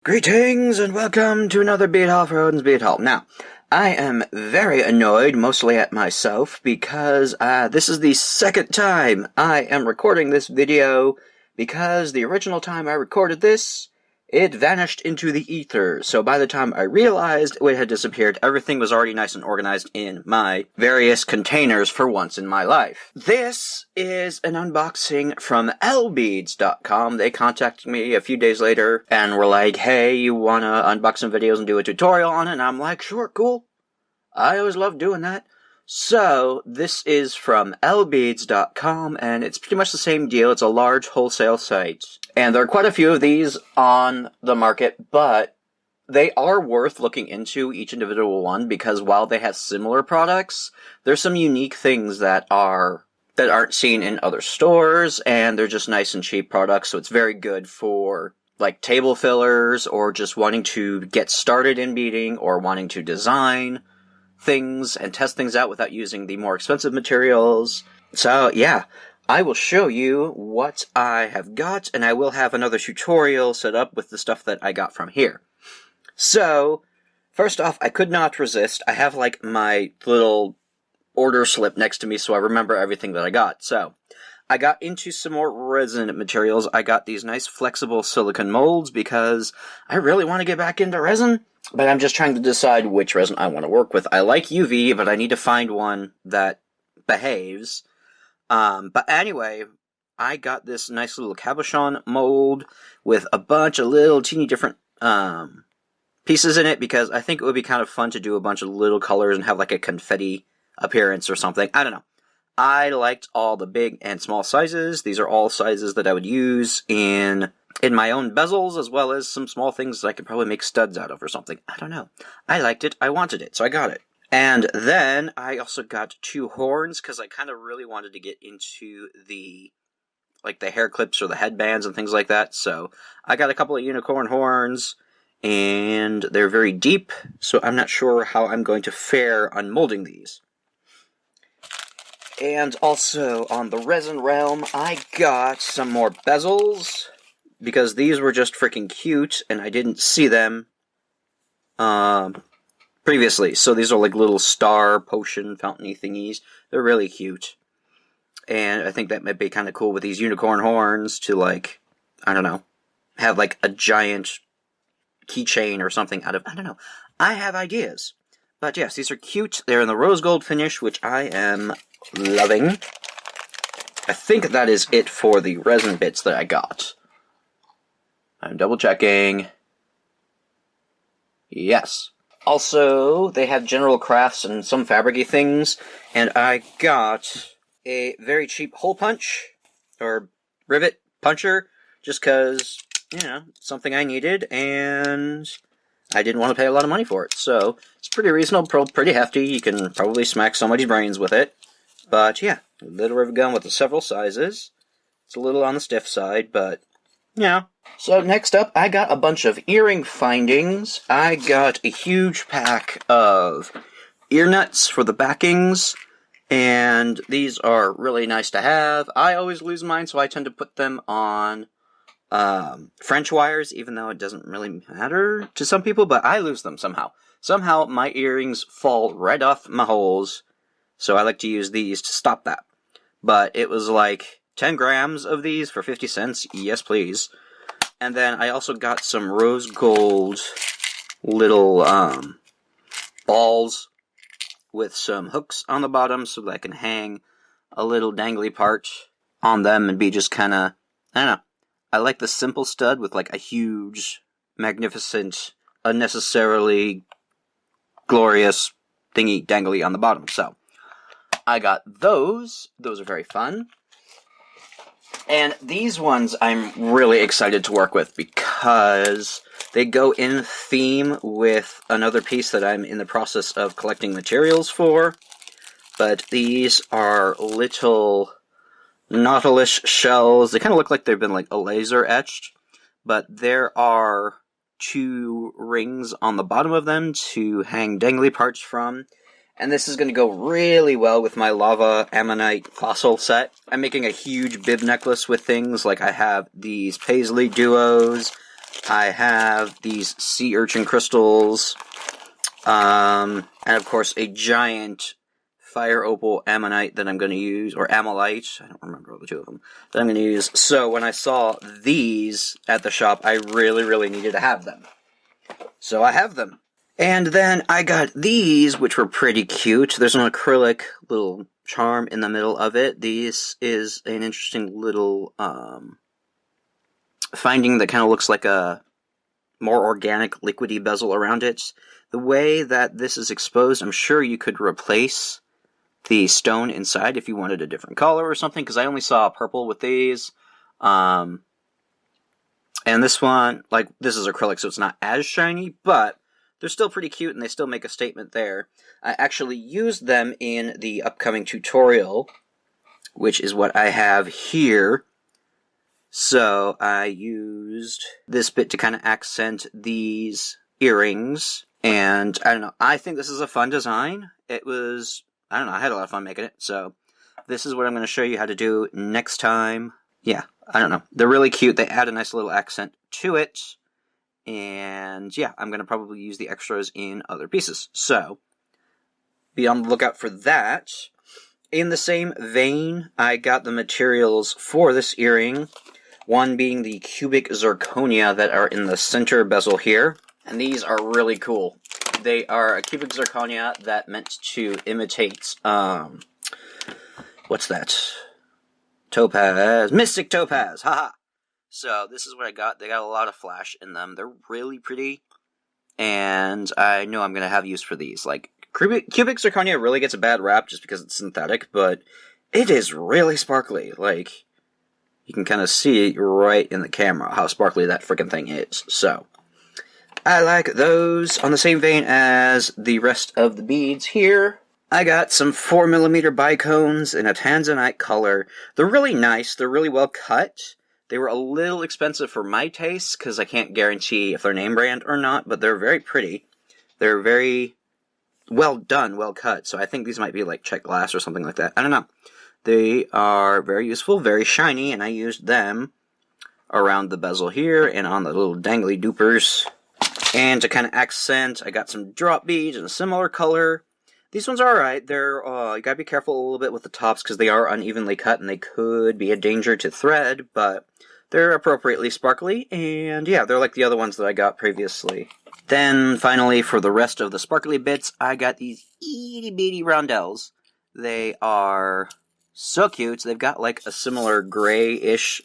Greetings and welcome to another bead haul for Odin's Haul. Now, I am very annoyed, mostly at myself, because this is the second time I am recording this video, because the original time I recorded this, it vanished into the ether. So by the time I realized it had disappeared, everything was already nice and organized in my various containers for once in my life. This is an unboxing from lbeads.com. They contacted me a few days later and were like, hey, you wanna unbox some videos and do a tutorial on it? And I'm like, sure, cool. I always love doing that. So, this is from lbeads.com, and it's pretty much the same deal. It's a large wholesale site. And there are quite a few of these on the market, but they are worth looking into, each individual one, because while they have similar products, there's some unique things that aren't seen in other stores, and they're just nice and cheap products, so it's very good for like table fillers, or just wanting to get started in beading, or wanting to design things and test things out without using the more expensive materials. So yeah, I will show you what I have got, and I will have another tutorial set up with the stuff that I got from here. So, first off, I could not resist. I have like my little order slip next to me so I remember everything that I got. So, I got into some more resin materials. I got these nice flexible silicone molds because I really want to get back into resin, but I'm just trying to decide which resin I want to work with. I like UV, but I need to find one that behaves. But anyway, I got this nice little cabochon mold with a bunch of little teeny different pieces in it, because I think it would be kind of fun to do a bunch of little colors and have like a confetti appearance or something. I don't know. I liked all the big and small sizes. These are all sizes that I would use in my own bezels, as well as some small things that I could probably make studs out of or something. I don't know. I liked it. I wanted it, so I got it. And then I also got 2 horns, because I kind of really wanted to get into the hair clips or the headbands and things like that. So I got a couple of unicorn horns, and they're very deep, so I'm not sure how I'm going to fare on molding these. And also, on the resin realm, I got some more bezels, because these were just freaking cute, and I didn't see them previously. So these are like little star potion fountain-y thingies. They're really cute. And I think that might be kind of cool with these unicorn horns to, like, I don't know, have like a giant keychain or something out of, I don't know. I have ideas. But yes, these are cute. They're in the rose gold finish, which I am loving. I think that is it for the resin bits that I got. I'm double checking. Yes. Also, they have general crafts and some fabric-y things, and I got a very cheap hole punch, or rivet puncher, just because, you know, something I needed, and I didn't want to pay a lot of money for it. So, it's pretty reasonable, pretty hefty. You can probably smack somebody's brains with it. But yeah, a little rivet gun with several sizes. It's a little on the stiff side, but yeah. So next up, I got a bunch of earring findings. I got a huge pack of ear nuts for the backings, and these are really nice to have. I always lose mine, so I tend to put them on French wires, even though it doesn't really matter to some people, but I lose them somehow. Somehow my earrings fall right off my holes, so I like to use these to stop that. But it was like 10 grams of these for 50 cents. Yes, please. And then I also got some rose gold little balls with some hooks on the bottom so that I can hang a little dangly part on them and be just kind of, I don't know. I like the simple stud with like a huge, magnificent, unnecessarily glorious thingy dangly on the bottom. So I got those. Those are very fun. And these ones I'm really excited to work with because they go in theme with another piece that I'm in the process of collecting materials for. But these are little Nautilus shells. They kind of look like they've been like a laser etched. But there are 2 rings on the bottom of them to hang dangly parts from. And this is going to go really well with my lava ammonite fossil set. I'm making a huge bib necklace with things, like I have these paisley duos, I have these sea urchin crystals, and of course a giant fire opal ammonite that I'm going to use, or amylite, I don't remember the two of them, that I'm going to use. So when I saw these at the shop, I really needed to have them. So I have them. And then I got these, which were pretty cute. There's an acrylic little charm in the middle of it. This is an interesting little finding that kind of looks like a more organic liquidy bezel around it. The way that this is exposed, I'm sure you could replace the stone inside if you wanted a different color or something, because I only saw purple with these. And this one, like, this is acrylic, so it's not as shiny, but they're still pretty cute, and they still make a statement there. I actually used them in the upcoming tutorial, which is what I have here. So I used this bit to kind of accent these earrings, and I don't know, I think this is a fun design. It was, I don't know, I had a lot of fun making it, so this is what I'm going to show you how to do next time. Yeah, I don't know. They're really cute. They add a nice little accent to it, and yeah, I'm going to probably use the extras in other pieces. So, be on the lookout for that. In the same vein, I got the materials for this earring, one being the cubic zirconia that are in the center bezel here, and these are really cool. They are a cubic zirconia that meant to imitate, what's that? Topaz. Mystic topaz! Haha! So, this is what I got. They got a lot of flash in them. They're really pretty, and I know I'm going to have use for these. Like, cubic zirconia really gets a bad rap just because it's synthetic, but it is really sparkly. Like, you can kind of see right in the camera how sparkly that freaking thing is. So, I like those. On the same vein as the rest of the beads here, I got some 4mm bicones in a tanzanite color. They're really nice. They're really well cut. They were a little expensive for my taste, because I can't guarantee if they're name brand or not, but they're very pretty. They're very well done, well cut, so I think these might be like check glass or something like that. I don't know. They are very useful, very shiny, and I used them around the bezel here and on the little dangly doopers. And to kind of accent, I got some drop beads in a similar color. These ones are alright. They're, you gotta be careful a little bit with the tops because they are unevenly cut and they could be a danger to thread, but they're appropriately sparkly, and yeah, they're like the other ones that I got previously. Then, finally, for the rest of the sparkly bits, I got these itty-bitty roundels. They are so cute. They've got like a similar gray-ish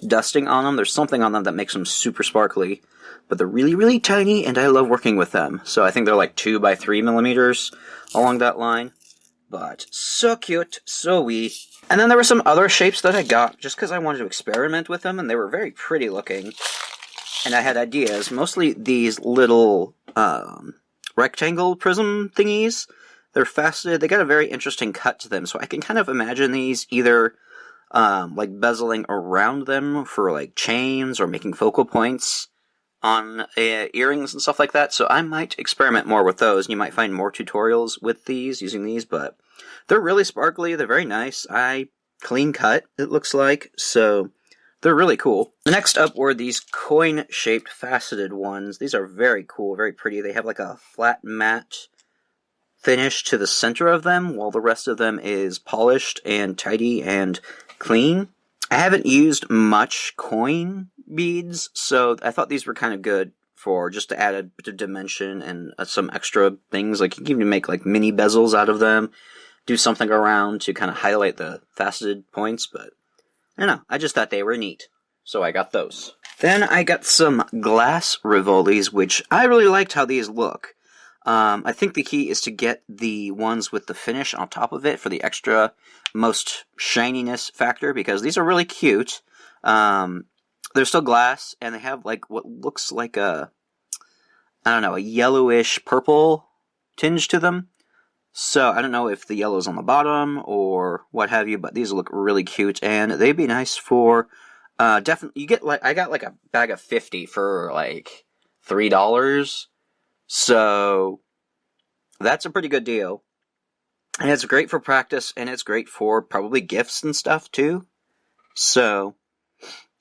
dusting on them. There's something on them that makes them super sparkly. But they're really tiny, and I love working with them. So I think they're like 2 by 3 millimeters along that line. But so cute, so wee. And then there were some other shapes that I got just because I wanted to experiment with them, and they were very pretty looking. And I had ideas, mostly these little rectangle prism thingies. They're faceted, they got a very interesting cut to them, so I can kind of imagine these either like bezeling around them for like chains or making focal points on earrings and stuff like that, so I might experiment more with those, and you might find more tutorials with these, using these, but they're really sparkly, they're very nice. Clean cut, it looks like, so they're really cool. Next up were these coin-shaped faceted ones. These are very cool, very pretty. They have like a flat matte finish to the center of them, while the rest of them is polished and tidy and clean. I haven't used much coin beads, so I thought these were kind of good for just to add a bit of dimension and some extra things. Like, you can even make like mini bezels out of them, do something around to kind of highlight the faceted points, but I don't know, I just thought they were neat, so I got those. Then I got some glass rivolis, which I really liked how these look. I think the key is to get the ones with the finish on top of it for the extra most shininess factor, because these are really cute. They're still glass, and they have like what looks like a, I don't know, a yellowish purple tinge to them. So I don't know if the yellow's on the bottom or what have you, but these look really cute, and they'd be nice for definitely. You get like, I got like a bag of 50 for like $3. So that's a pretty good deal. And it's great for practice, and it's great for probably gifts and stuff too. So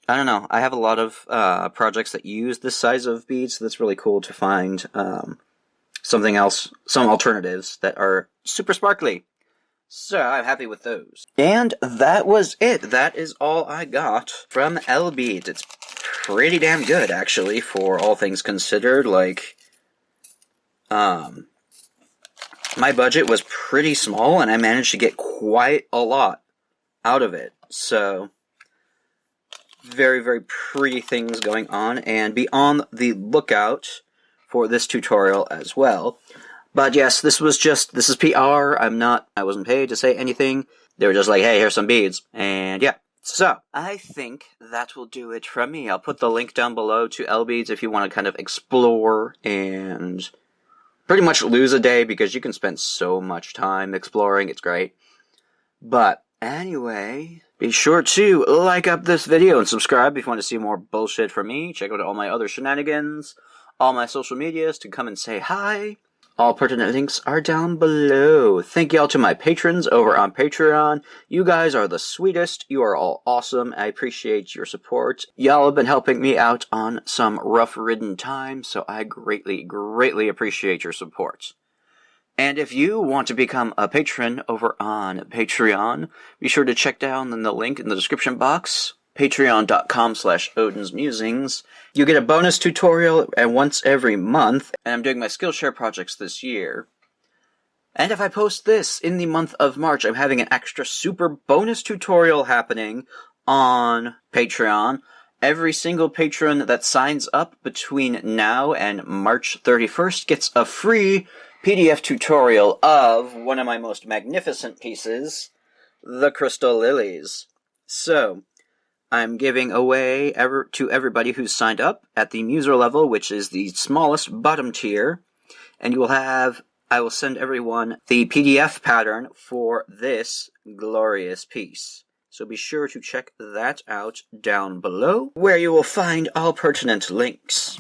I don't know. I have a lot of projects that use this size of beads, so that's really cool to find something else, some alternatives that are super sparkly. So I'm happy with those. And that was it. That is all I got from L-Beads. It's pretty damn good, actually, for all things considered. Like, my budget was pretty small, and I managed to get quite a lot out of it. So, very, very pretty things going on, and be on the lookout for this tutorial as well. But yes, this is PR. I wasn't paid to say anything. They were just like, hey, here's some beads. And yeah. So, I think that will do it from me. I'll put the link down below to L-Beads if you want to kind of explore and pretty much lose a day, because you can spend so much time exploring. It's great. But anyway, be sure to like up this video and subscribe if you want to see more bullshit from me. Check out all my other shenanigans, all my social medias to come and say hi. All pertinent links are down below. Thank y'all to my patrons over on Patreon. You guys are the sweetest. You are all awesome. I appreciate your support. Y'all have been helping me out on some rough-ridden times, so I greatly, greatly appreciate your support. And if you want to become a patron over on Patreon, be sure to check down the link in the description box. Patreon.com/odins.musings. You get a bonus tutorial once every month, and I'm doing my Skillshare projects this year. And if I post this in the month of March, I'm having an extra super bonus tutorial happening on Patreon. Every single patron that signs up between now and March 31st gets a free PDF tutorial of one of my most magnificent pieces, the Crystal Lilies. So, I'm giving away to everybody who's signed up at the Muser level, which is the smallest bottom tier, and I will send everyone the PDF pattern for this glorious piece. So be sure to check that out down below, where you will find all pertinent links.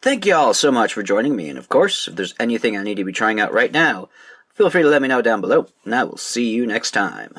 Thank you all so much for joining me, and of course, if there's anything I need to be trying out right now, feel free to let me know down below, and I will see you next time.